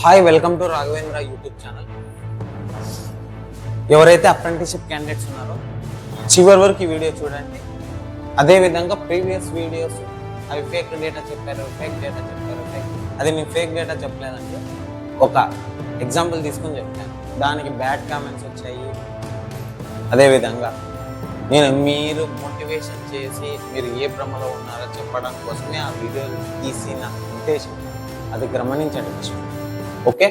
Hi, welcome to Raghavendra YouTube channel. ఎవరైతే apprenticeship candidates ఉన్నారో చివరి వరకు ఈ వీడియో చూడండి. అదేవిధంగా ప్రీవియస్ వీడియోస్ అవి ఫేక్ డేటా చెప్పారు, అది నేను ఫేక్ డేటా చెప్పలేదంటే ఒక ఎగ్జాంపుల్ తీసుకొని చెప్పాను, దానికి బ్యాడ్ కామెంట్స్ వచ్చాయి. అదేవిధంగా మీరు మోటివేషన్ చేసి మీరు ఏ భ్రమలో ఉన్నారో చెప్పడం కోసమే ఆ వీడియో తీసిన ఉద్దేశం, అది గమనించండి ఫస్ట్. ఓకే,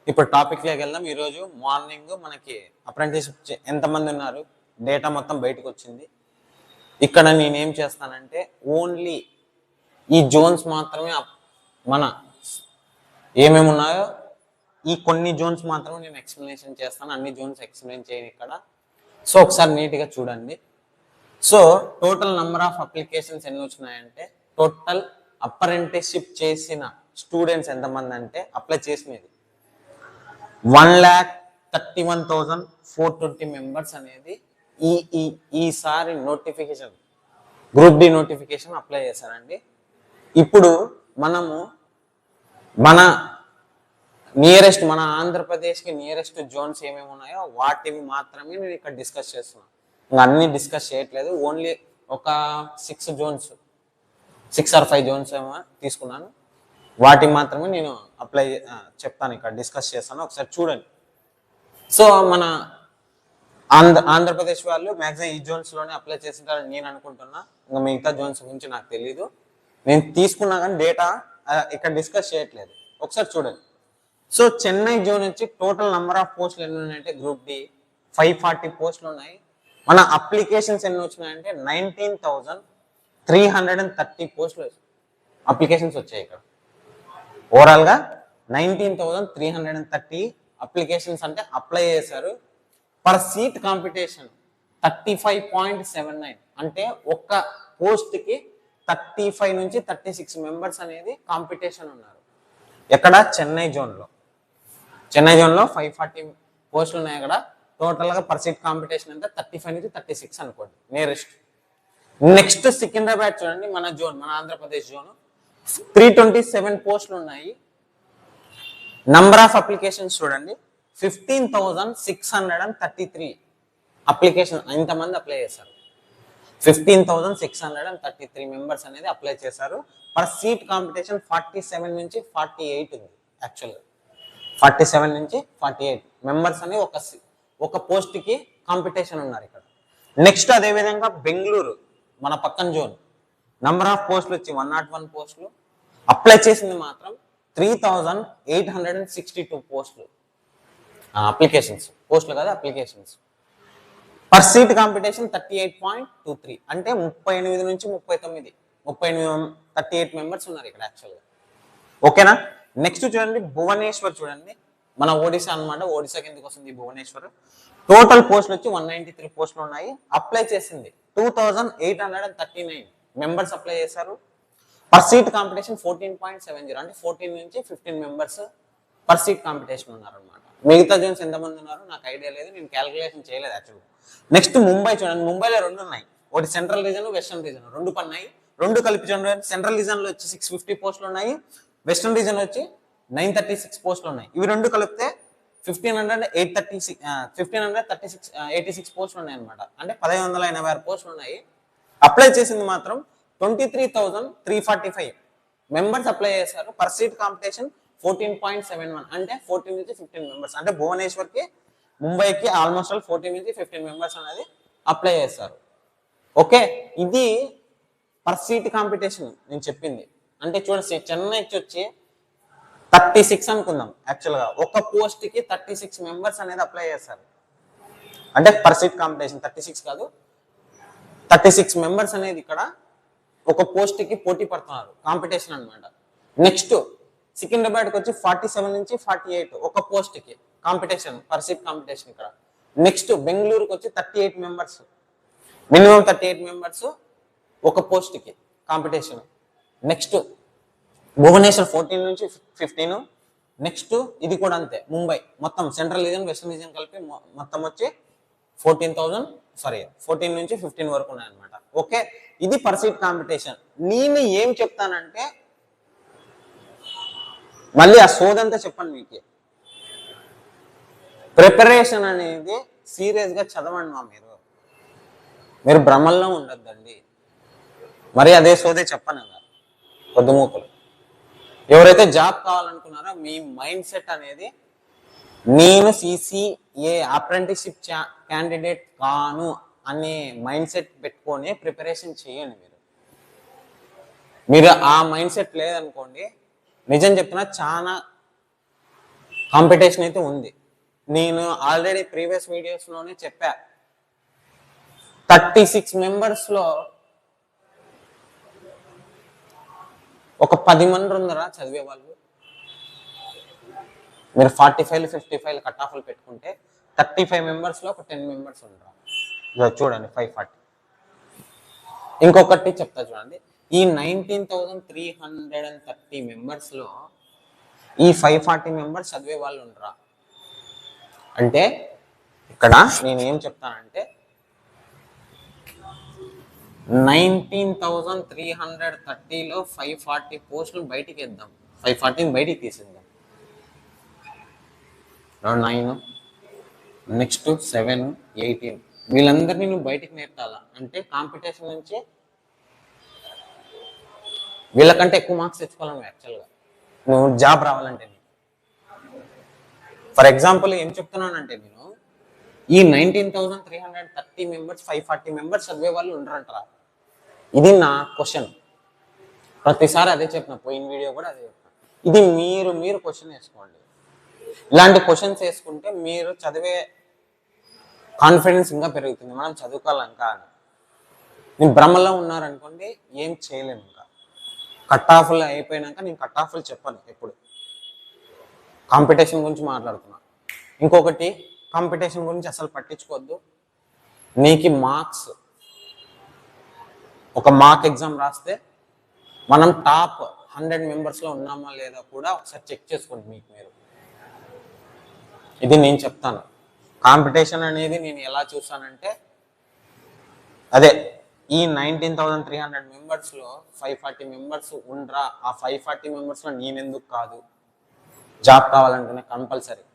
ఇప్పుడు టాపిక్లోకి వెళ్దాం. ఈరోజు మార్నింగ్ మనకి అప్రెంటిస్షిప్ ఎంతమంది ఉన్నారు డేటా మొత్తం బయటకు వచ్చింది. ఇక్కడ నేనేం చేస్తానంటే ఓన్లీ ఈ జోన్స్ మాత్రమే, మన ఏమేమి ఉన్నాయో ఈ కొన్ని జోన్స్ మాత్రమే నేను ఎక్స్ప్లెనేషన్ చేస్తాను, అన్ని జోన్స్ ఎక్స్ప్లెయిన్ చేయను ఇక్కడ. సో ఒకసారి నీట్గా చూడండి. So total number of applications ఎన్ని వచ్చినాయంటే, టోటల్ అప్రెంటిస్షిప్ చేసిన స్టూడెంట్స్ ఎంతమంది అంటే అప్లై చేసినది 1,31,420 మెంబర్స్ అనేది ఈసారి notification, group D notification apply చేశారండి. ఇప్పుడు మనము మన నియరెస్ట్, మన ఆంధ్రప్రదేశ్కి నియరెస్ట్ జోన్స్ ఏమేమి ఉన్నాయో వాటిని మాత్రమే నేను ఇక్కడ డిస్కస్ చేస్తున్నాను. ఇంకా అన్ని డిస్కస్ చేయట్లేదు. ఓన్లీ ఒక 6 or 5 జోన్స్ ఏమో తీసుకున్నాను, వాటికి మాత్రమే నేను చెప్తాను, ఇక్కడ డిస్కస్ చేస్తాను. ఒకసారి చూడండి. సో మన ఆంధ్రప్రదేశ్ వాళ్ళు మ్యాక్సిమం ఈ జోన్స్లోనే అప్లై చేసింటారని నేను అనుకుంటున్నా. ఇంకా మిగతా జోన్స్ గురించి నాకు తెలీదు. నేను తీసుకున్నా కానీ డేటా ఇక్కడ డిస్కస్ చేయట్లేదు. ఒకసారి చూడండి. సో చెన్నై జోన్ నుంచి టోటల్ నెంబర్ ఆఫ్ పోస్టులు ఎన్ని ఉన్నాయంటే, గ్రూప్ డి 540 పోస్టులు ఉన్నాయి. మన అప్లికేషన్స్ ఎన్ని వచ్చినాయంటే 19,330 పోస్టులు అప్లికేషన్స్ వచ్చాయి. ఇక్కడ ఓవరాల్గా 19,330 అప్లికేషన్స్ అంటే అప్లై చేశారు. పర్ సీట్ కాంపిటీషన్ 35.79, అంటే ఒక్క పోస్ట్కి 35 నుంచి 36 మెంబర్స్ అనేది కాంపిటీషన్ ఉన్నారు. ఎక్కడ? చెన్నై జోన్లో 540 పోస్టులు ఉన్నాయి. అక్కడ టోటల్గా పర్ సీట్ కాంపిటీషన్ అంటే 35 నుంచి 36 అనుకోండి నియరెస్ట్. నెక్స్ట్ సికింద్రాబాద్ చూడండి, మన ఆంధ్రప్రదేశ్ జోన్ 327 పోస్టులు ఉన్నాయి. నంబర్ ఆఫ్ అప్లికేషన్స్ చూడండి, 15,633 అప్లికేషన్. ఇంతమంది అప్లై చేశారు. 15,633 మెంబర్స్ అనేది అప్లై చేశారు. పర్ సీట్ కాంపిటీషన్ 47 నుంచి 48 ఉంది. యాక్చువల్గా 47 నుంచి 48 మెంబర్స్ అనేది ఒక పోస్ట్కి కాంపిటీషన్ ఉన్నారు ఇక్కడ. నెక్స్ట్ అదేవిధంగా బెంగళూరు, మన పక్కన జోన్, నంబర్ ఆఫ్ పోస్టులు వచ్చి 101 పోస్టులు. అప్లై చేసింది మాత్రం 3,862 పోస్టులు. అప్లికేషన్స్, పోస్టులు కాదు అప్లికేషన్స్. పర్ సీట్ కాంపిటీషన్ 38.23, అంటే 38 నుంచి 38 మెంబర్స్ ఉన్నారు ఇక్కడ యాక్చువల్గా. ఓకేనా? నెక్స్ట్ చూడండి, భువనేశ్వర్ చూడండి, మన ఒడిశా అనమాట. ఒడిశా కిందకి వస్తుంది భువనేశ్వర్. టోటల్ పోస్టులు వచ్చి 193 పోస్టులు ఉన్నాయి. అప్లై చేసింది 2,839 మెంబర్స్ అప్లై చేశారు. పర్ సీట్ కాంపిటీషన్ 14.70, అంటే 14 నుంచి 15 మెంబర్స్ పర్ సీట్ కాంపిటీషన్ ఉన్నారనమాట. మిగతా జోన్స్ ఎంతమంది ఉన్నారో నాకు ఐడియా లేదు, నేను క్యాలిక్యులేషన్ చేయలేదు యాక్చువల్గా. నెక్స్ట్ ముంబై చూడండి, ముంబైలో 2 ఉన్నాయి. ఒకటి సెంట్రల్ రీజన్, వెస్టర్న్ రీజన్, 2 పన్నాయి. 2 కలిపి చూడండి. సెంట్రల్ రీజన్ లో వచ్చి 650 పోస్టులు ఉన్నాయి. వెస్టర్న్ రీజన్ వచ్చి 936 పోస్టులు ఉన్నాయి. ఇవి 2 కలిపితే 1,536 పోస్టులు ఉన్నాయి అనమాట. అంటే 1,186 పోస్టులు ఉన్నాయి. అప్లై చేసింది మాత్రం 23,345 మెంబర్స్ అప్లై చేశారు. పర్ సీట్ కాంపిటీషన్ 14.71, అంటే 14 నుంచి 15 మెంబర్స్. అంటే భువనేశ్వర్కి, ముంబైకి ఆల్మోస్ట్ 14 నుంచి 15 మెంబర్స్ అనేది అప్లై చేస్తారు. ఓకే, ఇది పర్ సీట్ కాంపిటీషన్ నేను చెప్పింది. అంటే చూడండి, చెన్నైకి వచ్చి 36 అనుకుందాం. యాక్చువల్గా ఒక పోస్ట్కి 36 మెంబర్స్ అనేది అప్లై చేస్తారు. అంటే పర్ సీట్ కాంపిటీషన్ 36 కాదు, 36 మెంబర్స్ అనేది ఇక్కడ ఒక పోస్ట్కి పోటీ పడుతున్నారు, కాంపిటీషన్ అనమాట. నెక్స్ట్ సికింద్రాబాద్కి వచ్చి 47 నుంచి 48 ఒక పోస్ట్కి కాంపిటీషన్, పర్ సీట్ కాంపిటీషన్ ఇక్కడ. నెక్స్ట్ బెంగళూరుకి వచ్చి 38 మెంబర్స్, మినిమం 38 మెంబర్స్ ఒక పోస్ట్కి కాంపిటీషన్. నెక్స్ట్ భువనేశ్వర్ 14 నుంచి 15. నెక్స్ట్ ఇది కూడా అంతే, ముంబై మొత్తం సెంట్రల్ రీజన్, వెస్టర్న్ రీజన్ కలిపి మొత్తం వచ్చి 14 నుంచి 15 వరకు ఉన్నాయన్నమాట. ఓకే, ఇది పర్ సీట్ కాంపిటీషన్. నేను ఏం చెప్తానంటే, మళ్ళీ ఆ సోదంతా చెప్పండి మీకు. ప్రిపరేషన్ అనేది సీరియస్గా చదవండి మీరు భ్రమల్లో ఉండొద్దండి. మరి అదే సోదే చెప్పను కదా పొద్దుమూకులు. ఎవరైతే జాబ్ కావాలనుకున్నారో మీ మైండ్ సెట్ అనేది నేను సిసిఏ అప్రెంటిస్షిప్ క్యాండిడేట్ కాను అనే మైండ్ సెట్ పెట్టుకొని ప్రిపరేషన్ చేయండి. మీరు ఆ మైండ్ సెట్ లేదనుకోండి, నిజం చెప్తున్నా చాలా కాంపిటీషన్ అయితే ఉంది. నేను ఆల్రెడీ ప్రీవియస్ వీడియోస్లోనే చెప్పా, 36 మెంబర్స్లో ఒక 10 మంది ఉన్నారా చదివే వాళ్ళు. మీరు 45 55 కట్ ఆఫ్లు పెట్టుకుంటే 35 మెంబర్స్లో ఒక 10 మెంబర్స్ ఉండరా. చూడండి 540. ఇంకొకటి చెప్తా చూడండి, ఈ 19,330 మెంబర్స్లో ఈ 540 మెంబర్స్ చదివే వాళ్ళు ఉండరా. అంటే ఇక్కడ నేను ఏం చెప్తానంటే 19,330లో 540 పోస్టులు బయటికి వేద్దాం, 540 బయటికి తీసేద్దాం. 9 నెక్స్ట్ 7 18 వీళ్ళందరినీ నువ్వు బయటికి నేర్పాలా అంటే కాంపిటీషన్ నుంచి వీళ్ళకంటే ఎక్కువ మార్క్స్ తెచ్చుకోవాలి యాక్చువల్గా నువ్వు జాబ్ రావాలంటే. ఫర్ ఎగ్జాంపుల్ ఏం చెప్తున్నానంటే నేను ఈ 19,330 మెంబర్స్ 540 మెంబర్స్ చదివే వాళ్ళు ఉండరంటారా. ఇది నా క్వశ్చన్. ప్రతిసారి అదే చెప్పిన, పోయిన వీడియో కూడా అదే చెప్పిన. ఇది మీరు క్వశ్చన్ వేసుకోండి. ఇలాంటి క్వశ్చన్స్ వేసుకుంటే మీరు చదివే కాన్ఫిడెన్స్ ఇంకా పెరుగుతుంది. మనం చదువుకోవాలంకా అని నేను భ్రమలో ఉన్నారనుకోండి ఏం చేయలేము. ఇంకా కట్ ఆఫ్లు అయిపోయినాక నేను కట్ ఆఫ్లు చెప్పను, ఎప్పుడు కాంపిటీషన్ గురించి మాట్లాడుతున్నా. ఇంకొకటి, కాంపిటీషన్ గురించి అసలు పట్టించుకోవద్దు. నీకు మార్క్స్ ఒక మార్క్ ఎగ్జామ్ రాస్తే మనం టాప్ 100 మెంబర్స్లో ఉన్నామా లేదా కూడా ఒకసారి చెక్ చేసుకోండి మీకు మీరు. ఇది నేను చెప్తాను. కాంపిటీషన్ అనేది నేను ఎలా చూస్తానంటే అదే ఈ 19,300 మెంబర్స్లో 540 మెంబర్స్ ఉండరా, ఆ 540 మెంబర్స్లో నేనెందుకు కాదు, జాబ్ కావాలంటేనే కంపల్సరీ.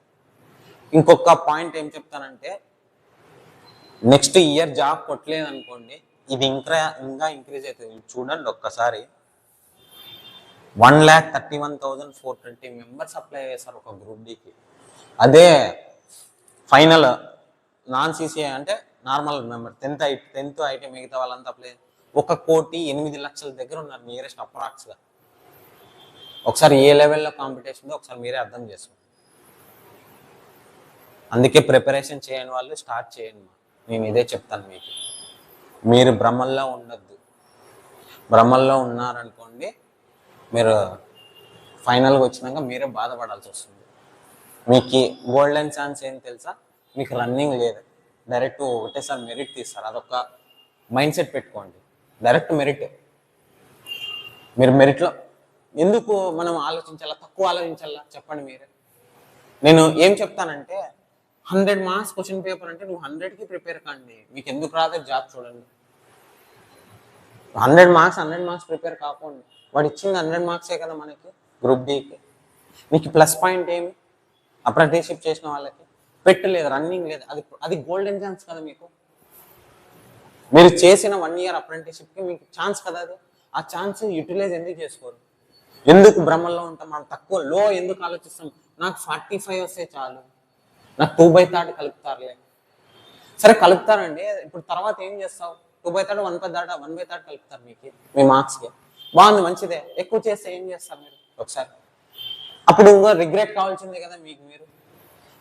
ఇంకొక పాయింట్ ఏం చెప్తానంటే నెక్స్ట్ ఇయర్ జాబ్ కొట్టలేదు అనుకోండి, ఇది ఇంకా ఇంక్రీజ్ అవుతుంది. చూడండి ఒక్కసారి 1,31,420 మెంబర్స్ అప్లై చేశారు ఒక గ్రూప్ డికి. అదే ఫైనల్ నాన్ సిసిఐ అంటే నార్మల్ మెంబర్ 10th ఐటీ మిగతా వాళ్ళంతా అప్లై 1,08,00,000 దగ్గర ఉన్నారు నియరెస్ట్ అప్రాక్స్గా. ఒకసారి ఏ లెవెల్లో కాంపిటీషన్ ఒకసారి మీరే అర్థం చేసుకోండి. అందుకే ప్రిపరేషన్ చేయని వాళ్ళు స్టార్ట్ చేయండి. నేను ఇదే చెప్తాను మీకు. మీరు భ్రమల్లో ఉండొద్దు. భ్రమల్లో ఉన్నారనుకోండి మీరు ఫైనల్గా వచ్చినాక మీరే బాధపడాల్సి వస్తుంది. మీకు గోల్డెన్ ఛాన్స్ ఏం తెలుసా, మీకు రన్నింగ్ లేదు, డైరెక్ట్ ఒకటేసారి మెరిట్ తీస్తారు. అదొక మైండ్ సెట్ పెట్టుకోండి. Direct merit. మీరు మెరిట్లో ఎందుకు మనం ఆలోచించాలా, తక్కువ ఆలోచించాలా చెప్పండి మీరే. నేను ఏం చెప్తానంటే 100 మార్క్స్ క్వశ్చన్ పేపర్ అంటే నువ్వు 100కి ప్రిపేర్ కాండి. మీకు ఎందుకు రాదో జాబ్ చూడండి. 100 మార్క్స్ ప్రిపేర్ కాకండి. వాడు ఇచ్చింది 100 మార్క్సే కదా మనకి గ్రూప్ డికి. మీకు ప్లస్ పాయింట్ ఏమి, అప్రెంటిస్షిప్ చేసిన వాళ్ళకి పెట్టలేదు, రన్నింగ్ లేదు. అది గోల్డెన్ ఛాన్స్ కదా మీకు. మీరు చేసిన 1 ఇయర్ అప్రెంటిస్షిప్కి మీకు ఛాన్స్ కదా అది. ఆ ఛాన్స్ యూటిలైజ్ ఎందుకు చేసుకోరు? ఎందుకు భ్రమల్లో ఉంటాం మనం? తక్కువ లో ఎందుకు ఆలోచిస్తాం? నాకు 45 వస్తే చాలు, నాకు 2/3 కలుపుతారులే. సరే కలుపుతారండి, ఇప్పుడు తర్వాత ఏం చేస్తావు? 2/3 1/3 కలుపుతారు మీకు మీ మార్క్స్కి. బాగుంది, మంచిదే. ఎక్కువ చేస్తే ఏం చేస్తారు మీరు? ఒకసారి అప్పుడు ఇంకా రిగ్రెట్ కావాల్సిందే కదా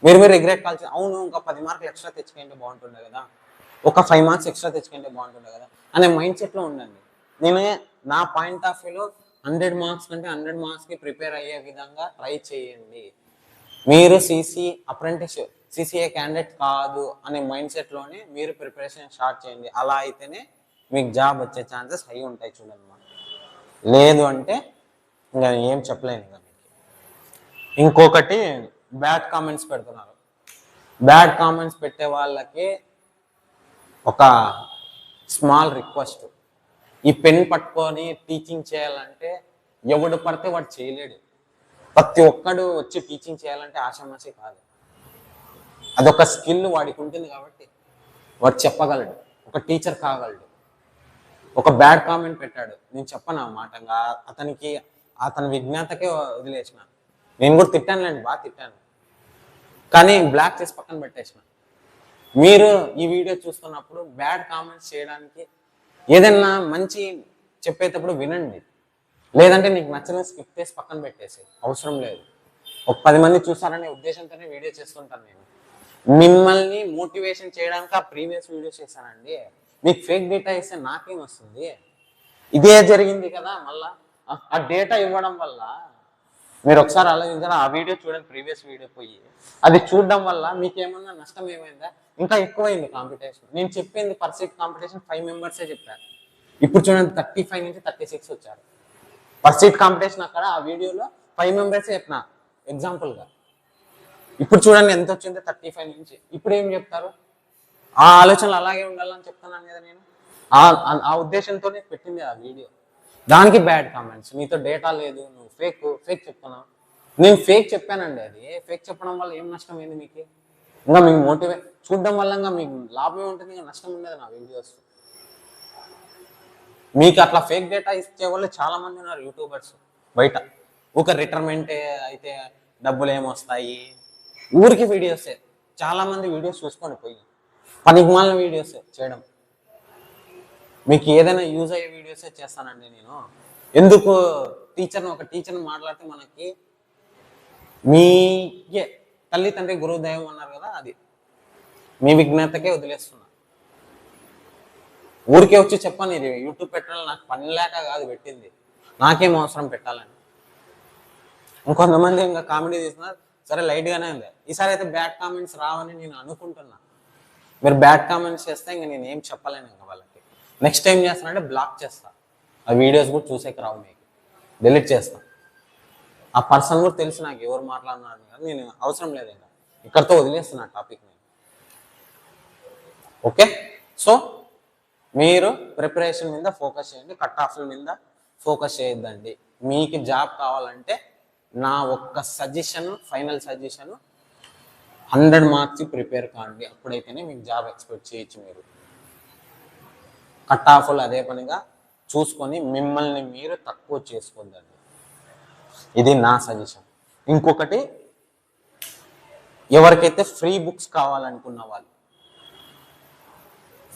మీరు రిగ్రెట్ కావాల్సింది. అవును, ఇంకా 10 మార్కులు ఎక్స్ట్రా తెచ్చుకుంటే బాగుంటుండే కదా, ఒక 5 మార్క్స్ ఎక్స్ట్రా తెచ్చుకుంటే బాగుంటుండే కదా అనే మైండ్ సెట్లో ఉండండి. నేను నా పాయింట్ ఆఫ్ వ్యూలో 100 మార్క్స్ కంటే 100 మార్క్స్కి ప్రిపేర్ అయ్యే విధంగా ట్రై చేయండి. మీరు సిసిఏ క్యాండిడేట్ కాదు అనే మైండ్ సెట్లోనే మీరు ప్రిపరేషన్ స్టార్ట్ చేయండి. అలా అయితేనే మీకు జాబ్ వచ్చే ఛాన్సెస్ హై ఉంటాయి చూడండి. లేదు అంటే ఇంకా ఏం చెప్పలేను. ఇంకా మీకు ఇంకొకటి బ్యాడ్ కామెంట్స్ పెడుతున్నారు. బ్యాడ్ కామెంట్స్ పెట్టే వాళ్ళకి ఒక స్మాల్ రిక్వెస్ట్. ఈ పెన్ పట్టుకొని టీచింగ్ చేయాలంటే ఎవడు పడితే వాడు చేయలేడు. ప్రతి ఒక్కడు వచ్చి టీచింగ్ చేయాలంటే ఆషామాషి కాదు. అదొక స్కిల్ వాడికి ఉంటుంది కాబట్టి వాడు చెప్పగలడు, ఒక టీచర్ కాగలడు. ఒక బ్యాడ్ కామెంట్ పెట్టాడు, నేను చెప్పను ఆ మాటంగా, అతని విజ్ఞాతకే వదిలేసిన. నేను కూడా తిట్టానులేండి, బాగా తిట్టాను, కానీ బ్లాక్ చేసి పక్కన పెట్టేసిన. మీరు ఈ వీడియో చూస్తున్నప్పుడు బ్యాడ్ కామెంట్స్ చేయడానికి ఏదైనా మంచి చెప్పేటప్పుడు వినండి, లేదంటే నీకు నచ్చిన స్కిప్ చేసి పక్కన పెట్టేసి, అవసరం లేదు. ఒక 10 మంది చూస్తారనే ఉద్దేశంతోనే వీడియో చేస్తుంటాను నేను. మిమ్మల్ని మోటివేషన్ చేయడానికి ఆ ప్రీవియస్ వీడియోస్ చేశానండి. మీకు ఫేక్ డేటా ఇస్తే నాకేం వస్తుంది? ఇదే జరిగింది కదా. మళ్ళా ఆ డేటా ఇవ్వడం వల్ల మీరు ఒకసారి ఆలోచించాలి. ఆ వీడియో చూడండి, ప్రీవియస్ వీడియో పోయి అది చూడడం వల్ల మీకేమన్నా నష్టం ఏమైందా? ఇంకా ఎక్కువైంది కాంపిటీషన్. నేను చెప్పింది పర్ సీట్ కాంపిటీషన్ 5 మెంబర్సే చెప్పారు. ఇప్పుడు చూడండి 35 నుంచి 36 వచ్చారు. పర్ సీట్ కాంపిటీషన్ అక్కడ ఆ వీడియోలో 5 మెంబర్సే చెప్పిన ఎగ్జాంపుల్గా. ఇప్పుడు చూడండి ఎంత వచ్చిందో 35 నుంచి. ఇప్పుడు ఏం చెప్తారు? ఆ ఆలోచనలు అలాగే ఉండాలని చెప్తున్నాను కదా నేను. ఆ ఉద్దేశంతోనే పెట్టింది ఆ వీడియో. దానికి బ్యాడ్ కామెంట్స్, నీతో డేటా లేదు, నువ్వు ఫేక్ చెప్తున్నావు. నేను ఫేక్ చెప్పానండి. అది ఫేక్ చెప్పడం వల్ల ఏం నష్టం అయింది మీకు? ఇంకా మీకు మోటివేట్ చూడడం వల్ల ఇంకా మీకు లాభమే ఉంటుంది, ఇంకా నష్టం ఉండదు నా వీడియోస్. మీకు అట్లా ఫేక్ డేటా ఇచ్చే వాళ్ళు చాలా మంది ఉన్నారు యూట్యూబర్స్ బయట. ఒక రిటైర్మెంట్ అయితే డబ్బులు ఏమొస్తాయి, ఊరికి వీడియోసే. చాలా మంది వీడియోస్ చూసుకొని పోయి పనికి మాలిన వీడియోస్ చేయడం. మీకు ఏదైనా యూజ్ అయ్యే వీడియోసే చేస్తానండి నేను. ఎందుకు ఒక టీచర్ని మాట్లాడితే మనకి మీకే తల్లి తండ్రి గురువు దైవం అన్నారు కదా, అది మీ విజ్ఞతకే వదిలేస్తున్నా. ఊరికే వచ్చి చెప్పాను, ఇది యూట్యూబ్ పెట్టాలని నాకు పని లేక కాదు పెట్టింది, నాకేం అవసరం పెట్టాలని. ఇంకొంతమంది ఇంకా కామెడీ చేస్తున్నారు, సరే లైట్గానే ఉంది. ఈసారి అయితే బ్యాడ్ కామెంట్స్ రావని నేను అనుకుంటున్నా. మీరు బ్యాడ్ కామెంట్స్ చేస్తే ఇంకా నేను ఏం చెప్పలేను ఇంకా వాళ్ళకి. నెక్స్ట్ టైం చేస్తానంటే బ్లాక్ చేస్తా, ఆ వీడియోస్ కూడా చూసేకి రావు, మీకు డిలీట్ చేస్తా. ఆ పర్సన్ కూడా తెలుసు నాకు ఎవరు మాట్లాడినారు, నేను అవసరం లేదు, ఇంకా ఇక్కడితో వదిలేస్తున్నా టాపిక్ నేను. ఓకే, సో మీరు ప్రిపరేషన్ మీద ఫోకస్ చేయండి, కట్ ఆఫ్ల మీద ఫోకస్ చేయొద్దండి. మీకు జాబ్ కావాలంటే నా ఒక్క suggestion, final suggestion, 100 marks prepare కాండి, అప్పుడైతేనే మీకు జాబ్ ఎక్స్పెక్ట్ చేయొచ్చు. మీరు కట్ ఆఫ్లు అదే పనిగా చూసుకొని మిమ్మల్ని మీరు తక్కువ చేసుకోవద్దండి, ఇది నా సజెషన్. ఇంకొకటి, ఎవరికైతే ఫ్రీ బుక్స్ కావాలనుకున్న వాళ్ళు,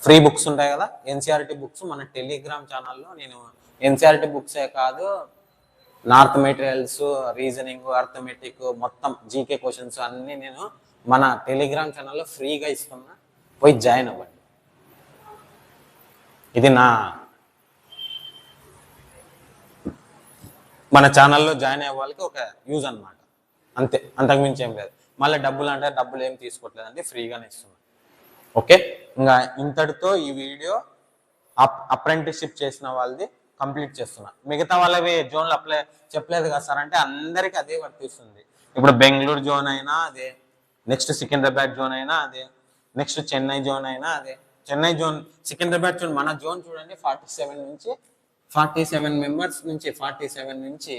ఫ్రీ బుక్స్ ఉంటాయి కదా, ఎన్సీఆర్టీ బుక్స్ మన టెలిగ్రామ్ ఛానల్లో నేను ఎన్సీఆర్టీ బుక్సే కాదు, నార్త్ మెటీరియల్స్, రీజనింగ్, అర్థమెటిక్, మొత్తం జీకే క్వశ్చన్స్ అన్నీ నేను మన టెలిగ్రామ్ ఛానల్లో ఫ్రీగా ఇస్తున్నా, పోయి జాయిన్ అవ్వండి. ఇది మన ఛానల్లో జాయిన్ అయ్యే వాళ్ళకి ఒక యూజ్ అనమాట, అంతే, అంతకుమించి ఏం లేదు. మళ్ళీ డబ్బులు అంటే డబ్బులు ఏం తీసుకోవట్లేదండి, ఫ్రీగానే ఇస్తున్నాను. ఓకే, ఇంకా ఇంతటితో ఈ వీడియో అప్రెంటిస్షిప్ చేసిన వాళ్ళది కంప్లీట్ చేస్తున్నా. మిగతా వాళ్ళవి జోన్లు అప్లై చెప్పలేదు కదా సార్ అంటే అందరికీ అదే వర్తిస్తుంది. ఇప్పుడు బెంగళూరు జోన్ అయినా అదే, నెక్స్ట్ సికింద్రాబాద్ జోన్ అయినా అదే, నెక్స్ట్ చెన్నై జోన్ అయినా అదే. చెన్నై జోన్, సికింద్రాబాద్ జోన్, మన జోన్ చూడండి 47 మెంబర్స్ నుంచి 47 నుంచి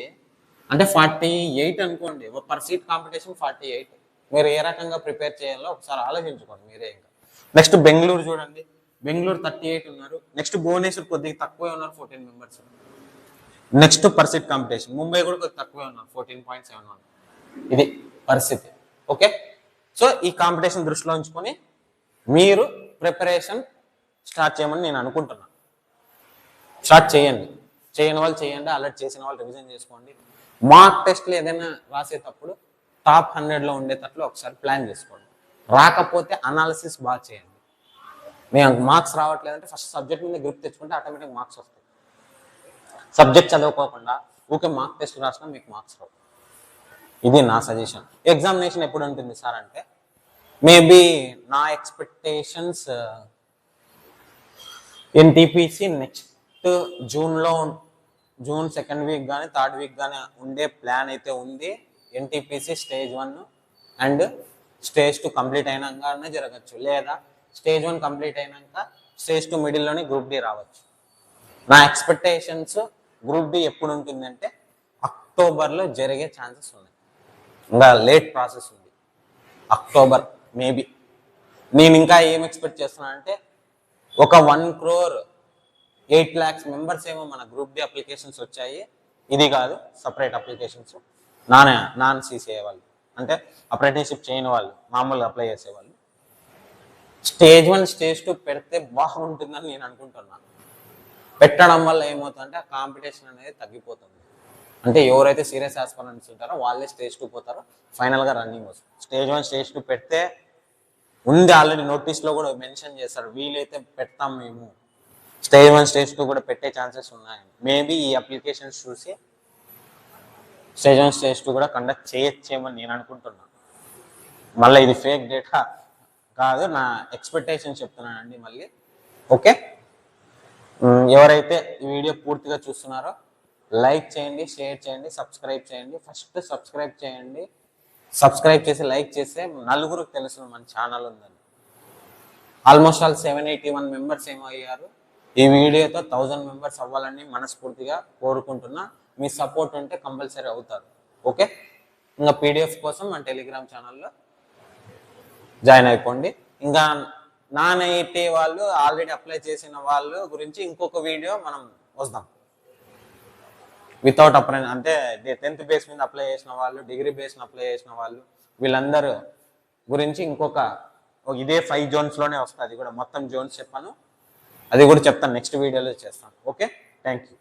అంటే 48 అనుకోండి. Per seat competition 48. మీరు ఏ రకంగా ప్రిపేర్ చేయాలో ఒకసారి ఆలోచించుకోండి మీరే. ఇంకా నెక్స్ట్ బెంగళూరు చూడండి, బెంగళూరు 38 ఉన్నారు. నెక్స్ట్ భువనేశ్వర్ కొద్దిగా తక్కువే ఉన్నారు, 14 members. Next per seat competition Mumbai కూడా కొద్దిగా తక్కువే ఉన్నారు, 14.71. ఇది పరిస్థితి. ఓకే, సో ఈ కాంపిటీషన్ దృష్టిలో ఉంచుకొని మీరు ప్రిపరేషన్ స్టార్ట్ చేయమని నేను అనుకుంటున్నాను. స్టార్ట్ చేయండి, చేయని వాళ్ళు చేయండి, అలర్ట్ చేసిన వాళ్ళు రివిజన్ చేసుకోండి. మార్క్ టెస్ట్లు ఏదైనా రాసేటప్పుడు టాప్ 100లో ఉండేటట్లు ఒకసారి ప్లాన్ చేసుకోండి. రాకపోతే అనాలిసిస్ బాగా చేయండి. మేము మార్క్స్ రావట్లేదంటే ఫస్ట్ సబ్జెక్ట్ మీద గ్రిప్ తెచ్చుకుంటే ఆటోమేటిక్ మార్క్స్ వస్తాయి. సబ్జెక్ట్ చదవుకోకుండా ఊకే మార్క్ టెస్ట్ రాసినా మీకు మార్క్స్ రావు. ఇది నా సజెషన్. ఎగ్జామినేషన్ ఎప్పుడు ఉంటుంది సార్ అంటే, మేబీ నా expectations NTPC next June 2nd week కానీ 3rd వీక్ కానీ ఉండే ప్లాన్ అయితే ఉంది. NTPC stage 1 and stage 2 complete అయినాకనే జరగచ్చు, లేదా స్టేజ్ 1 కంప్లీట్ అయినాక స్టేజ్ 2 మిడిల్లోనే గ్రూప్ డి రావచ్చు. నా ఎక్స్పెక్టేషన్స్ గ్రూప్ డి ఎప్పుడు ఉంటుందంటే అక్టోబర్లో జరిగే ఛాన్సెస్ ఉన్నాయి. ఇంకా లేట్ ప్రాసెస్ ఉంది, అక్టోబర్ మేబీ. నేను ఇంకా ఏం ఎక్స్పెక్ట్ చేస్తున్నానంటే ఒక 1,08,00,000 మెంబర్స్ ఏమో మన గ్రూప్ డి అప్లికేషన్స్ వచ్చాయి. ఇది కాదు, సపరేట్ అప్లికేషన్స్ నాన్ సీసీఏ వాళ్ళు, అంటే అప్రెంటిస్షిప్ చేయని వాళ్ళు, మామూలుగా అప్లై చేసేవాళ్ళు. స్టేజ్ 1 స్టేజ్ 2 పెడితే బాగుంటుందని నేను అనుకుంటున్నాను. పెట్టడం వల్ల ఏమవుతుందంటే ఆ కాంపిటీషన్ అనేది తగ్గిపోతుంది. అంటే ఎవరైతే సీరియస్ ఆస్పిరెంట్స్ ఉంటారో వాళ్ళే స్టేజ్ 2 పోతారో, ఫైనల్గా రన్నింగ్ వస్తుంది. స్టేజ్ 1 స్టేజ్ 2 పెడితే ఉంది, ఆల్రెడీ నోటీస్లో కూడా మెన్షన్ చేస్తారు, వీలైతే పెడతాం మేము. స్టేజ్ 1 స్టేజ్ 2 కూడా పెట్టే ఛాన్సెస్ ఉన్నాయని. మేబీ ఈ అప్లికేషన్స్ చూసి స్టేజ్ 1 స్టేజ్ 2 కూడా కండక్ట్ చేయొచ్చేమని నేను అనుకుంటున్నాను. మళ్ళీ ఇది ఫేక్ డేటా కాదు, నా ఎక్స్పెక్టేషన్ చెప్తున్నానండి మళ్ళీ. ఓకే, ఎవరైతే ఈ వీడియో పూర్తిగా చూస్తున్నారో లైక్ చేయండి, షేర్ చేయండి, సబ్స్క్రైబ్ చేయండి. ఫస్ట్ సబ్స్క్రైబ్ చేయండి. సబ్స్క్రైబ్ చేసి లైక్ చేస్తే నలుగురికి తెలుసు మన ఛానల్ ఉందని. ఆల్మోస్ట్ ఆల్ 781 మెంబర్స్ ఏమో అయ్యారు. ఈ వీడియోతో 1000 మెంబర్స్ అవ్వాలని మనస్ఫూర్తిగా కోరుకుంటున్నా. మీ సపోర్ట్ ఉంటే కంపల్సరీ అవుతారు. ఓకే, ఇంకా పీడిఎఫ్ కోసం మన టెలిగ్రామ్ ఛానల్లో జాయిన్ అయిపోండి. ఇంకా నాన్ ఐటీ వాళ్ళు, ఆల్రెడీ అప్లై చేసిన వాళ్ళు గురించి ఇంకొక వీడియో మనం వస్తాం. వితౌట్ అప్లై అంటే 10th బేస్ మీద అప్లై చేసిన వాళ్ళు, డిగ్రీ బేస్ మీద అప్లై చేసిన వాళ్ళు, వీళ్ళందరూ గురించి ఇంకొక ఇదే 5 జోన్స్లోనే వస్తుంది. అది కూడా మొత్తం జోన్స్ చెప్పాను, అది కూడా చెప్తాను, నెక్స్ట్ వీడియోలో చేస్తాను. Okay, thank you.